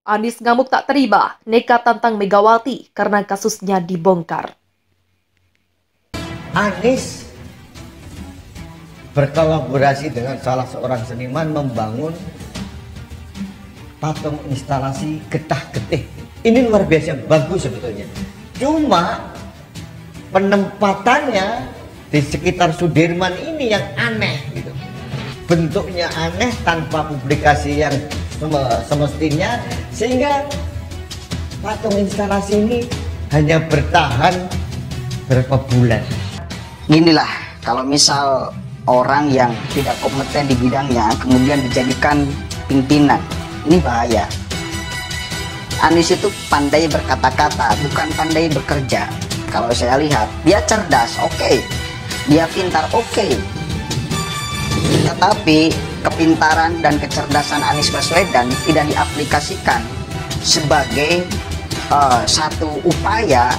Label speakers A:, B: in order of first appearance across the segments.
A: Anies ngamuk tak terima, nekat tantang Megawati karena kasusnya dibongkar.
B: Anies berkolaborasi dengan salah seorang seniman membangun patung instalasi getah-getih. Ini luar biasa bagus sebetulnya. Cuma penempatannya di sekitar Sudirman ini yang aneh gitu. Bentuknya aneh tanpa publikasi yang semestinya, sehingga patung instalasi ini hanya bertahan berapa bulan.
C: Inilah kalau misal orang yang tidak kompeten di bidangnya kemudian dijadikan pimpinan, ini bahaya. Anies itu pandai berkata-kata, bukan pandai bekerja. Kalau saya lihat, dia cerdas, oke. Dia pintar, oke. Tetapi kepintaran dan kecerdasan Anies Baswedan tidak diaplikasikan sebagai satu upaya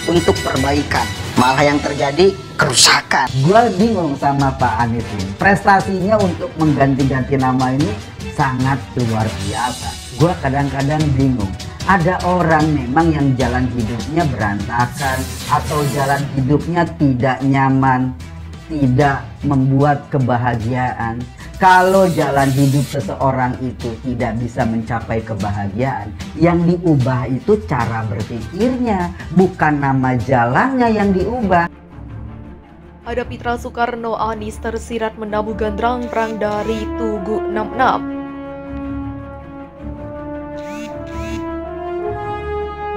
C: untuk perbaikan. Malah yang terjadi kerusakan.
D: Gue bingung sama Pak Anies ini. Prestasinya untuk mengganti-ganti nama ini sangat luar biasa. Gue kadang-kadang bingung. Ada orang memang yang jalan hidupnya berantakan atau jalan hidupnya tidak nyaman, tidak membuat kebahagiaan. Kalau jalan hidup seseorang itu tidak bisa mencapai kebahagiaan, yang diubah itu cara berpikirnya, bukan nama jalannya yang diubah.
A: Ada Pitra Soekarno, Anies tersirat menabuh gandrang perang dari Tugu 66.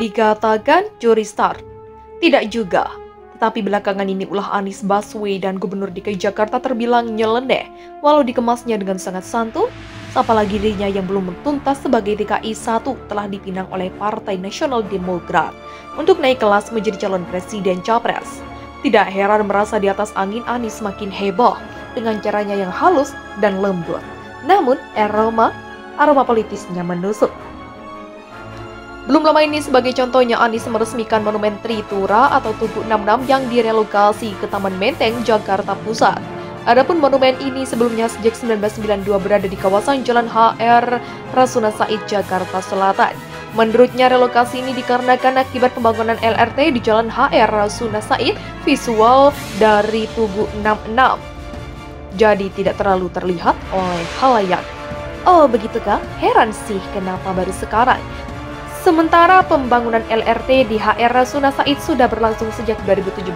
A: Dikatakan curi start. Tidak juga. Tetapi belakangan ini ulah Anies Baswedan Gubernur DKI Jakarta terbilang nyeleneh walau dikemasnya dengan sangat santun, apalagi dirinya yang belum tuntas sebagai DKI 1 telah dipinang oleh Partai Nasional Demokrat untuk naik kelas menjadi calon presiden capres. Tidak heran merasa di atas angin, Anies makin heboh dengan caranya yang halus dan lembut. Namun aroma politisnya menusuk. Belum lama ini sebagai contohnya, Anies meresmikan Monumen Tritura atau Tugu 66 yang direlokasi ke Taman Menteng, Jakarta Pusat. Adapun monumen ini sebelumnya sejak 1992 berada di kawasan Jalan HR Rasuna Said, Jakarta Selatan. Menurutnya relokasi ini dikarenakan akibat pembangunan LRT di Jalan HR Rasuna Said, visual dari Tugu 66 jadi tidak terlalu terlihat oleh khalayak. Oh begitukah? Heran sih kenapa baru sekarang. Sementara pembangunan LRT di HR Rasuna Said sudah berlangsung sejak 2017.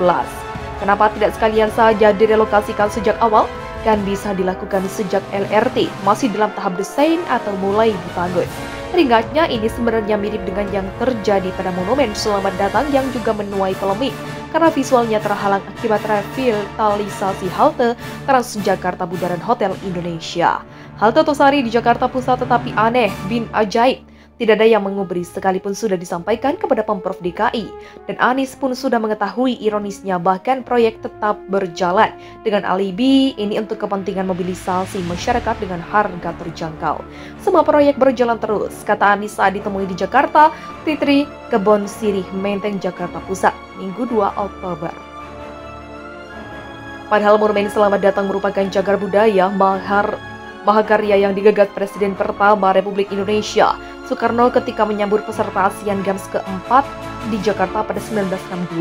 A: Kenapa tidak sekalian saja direlokasikan sejak awal? Kan bisa dilakukan sejak LRT masih dalam tahap desain atau mulai dibangun. Teringatnya ini sebenarnya mirip dengan yang terjadi pada Monumen Selamat Datang yang juga menuai polemik karena visualnya terhalang akibat revitalisasi halte Transjakarta Bundaran Hotel Indonesia. Halte Tosari di Jakarta Pusat tetapi aneh bin ajaib. Tidak ada yang mengubri sekalipun sudah disampaikan kepada Pemprov DKI. Dan Anies pun sudah mengetahui ironisnya bahkan proyek tetap berjalan. Dengan alibi ini untuk kepentingan mobilisasi masyarakat dengan harga terjangkau. Semua proyek berjalan terus, kata Anies saat ditemui di Jakarta, Titri, Kebon Sirih, Menteng, Jakarta Pusat, Minggu 2 Oktober. Padahal Monumen Selamat Datang merupakan cagar budaya mahakarya yang digagas Presiden pertama Republik Indonesia, Soekarno ketika menyambut peserta ASEAN Games keempat di Jakarta pada 1962.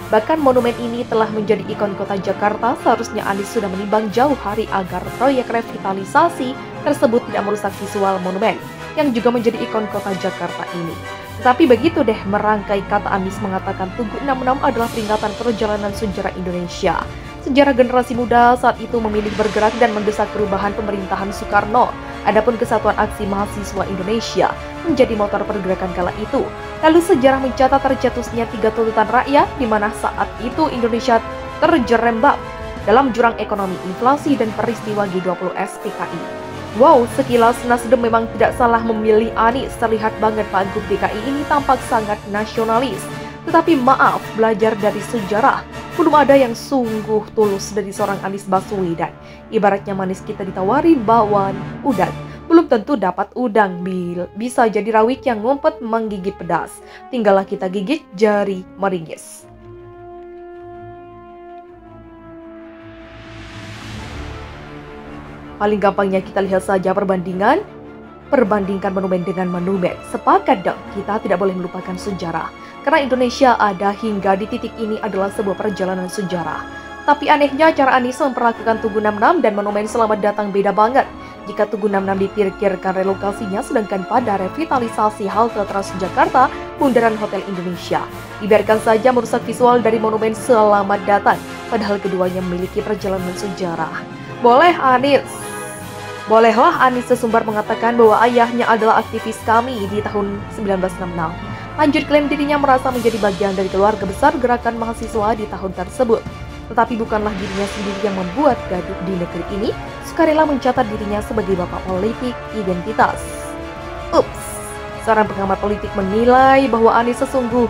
A: Bahkan monumen ini telah menjadi ikon kota Jakarta, seharusnya Anies sudah menimbang jauh hari agar proyek revitalisasi tersebut tidak merusak visual monumen yang juga menjadi ikon kota Jakarta ini. Tetapi begitu deh merangkai kata Anies mengatakan Tugu 66 adalah peringatan perjalanan sejarah Indonesia. Sejarah generasi muda saat itu memilih bergerak dan mendesak perubahan pemerintahan Soekarno. Adapun Kesatuan Aksi Mahasiswa Indonesia menjadi motor pergerakan kala itu. Lalu sejarah mencatat tercetusnya 3 tuntutan rakyat di mana saat itu Indonesia terjerembab dalam jurang ekonomi, inflasi, dan peristiwa G20 SPKI. Wow, sekilas Nasdem memang tidak salah memilih Anies. Terlihat banget Pak Gub DKI ini tampak sangat nasionalis. Tetapi maaf, belajar dari sejarah, belum ada yang sungguh tulus dari seorang Anies Baswedan. Ibaratnya manis kita ditawari bakwan udang, belum tentu dapat udang. Bisa jadi rawit yang ngumpet menggigit pedas. Tinggallah kita gigit jari meringis. Paling gampangnya kita lihat saja perbandingan Perbandingkan monumen dengan monumen. Sepakat dong, kita tidak boleh melupakan sejarah. Karena Indonesia ada hingga di titik ini adalah sebuah perjalanan sejarah. Tapi anehnya cara Anies memperlakukan Tugu 66 dan monumen Selamat Datang beda banget. Jika Tugu 66 dipikirkan relokasinya, sedangkan pada revitalisasi halte Transjakarta, bundaran Hotel Indonesia. Dibiarkan saja merusak visual dari monumen Selamat Datang, padahal keduanya memiliki perjalanan sejarah. Bolehlah Anies sesumbar mengatakan bahwa ayahnya adalah aktivis kami di tahun 1966. Lanjut klaim dirinya merasa menjadi bagian dari keluarga besar gerakan mahasiswa di tahun tersebut. Tetapi bukanlah dirinya sendiri yang membuat gaduh di negeri ini, sukarela mencatat dirinya sebagai bapak politik identitas. Ups, seorang pengamat politik menilai bahwa Anies sesungguh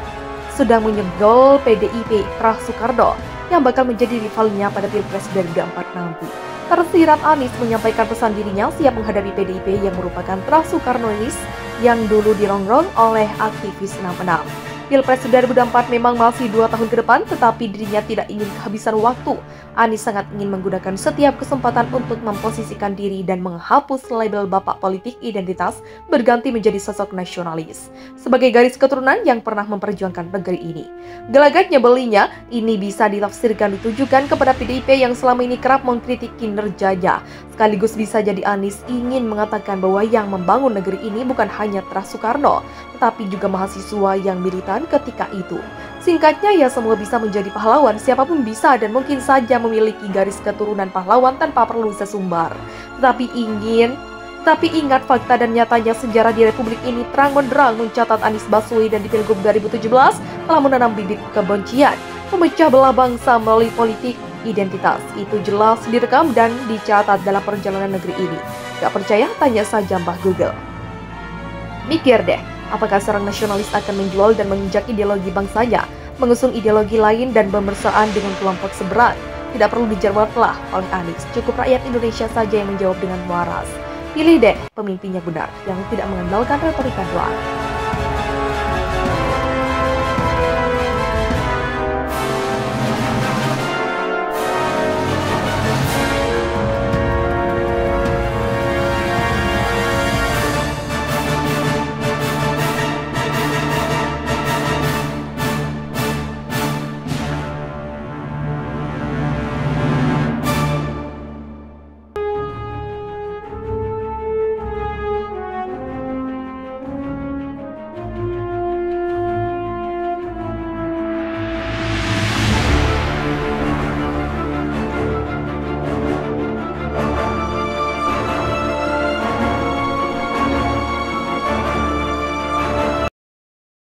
A: sedang menyegol PDIP Prah Soekarno yang bakal menjadi rivalnya pada Pilpres 2024 nanti. Tersirat Anies menyampaikan pesan dirinya siap menghadapi PDIP yang merupakan Prah Soekarnois yang dulu dirongrong oleh aktivis 66. Pilpres 2024 memang masih 2 tahun ke depan, tetapi dirinya tidak ingin kehabisan waktu. Anies sangat ingin menggunakan setiap kesempatan untuk memposisikan diri dan menghapus label bapak politik identitas berganti menjadi sosok nasionalis. Sebagai garis keturunan yang pernah memperjuangkan negeri ini. Gelagat nyebelinya, ini bisa ditafsirkan ditujukan kepada PDIP yang selama ini kerap mengkritik kinerjanya. Sekaligus bisa jadi Anies ingin mengatakan bahwa yang membangun negeri ini bukan hanya Prah Soekarno, tetapi juga mahasiswa yang militan ketika itu. Singkatnya ya, semua bisa menjadi pahlawan, siapapun bisa dan mungkin saja memiliki garis keturunan pahlawan tanpa perlu sesumbar. Tetapi ingat fakta dan nyatanya sejarah di Republik ini terang benderang mencatat Anies Baswedan di Pilgub 2017 telah menanam bibit kebencian, memecah belah bangsa melalui politik identitas. Itu jelas direkam dan dicatat dalam perjalanan negeri ini. Gak percaya? Tanya saja Mbah Google. Mikir deh, apakah seorang nasionalis akan menjual dan menginjak ideologi bangsanya, mengusung ideologi lain dan bermesraan dengan kelompok seberang? Tidak perlu dijawablah oleh Anies, cukup rakyat Indonesia saja yang menjawab dengan waras. Pilih deh pemimpin yang benar, yang tidak mengandalkan retorika doang.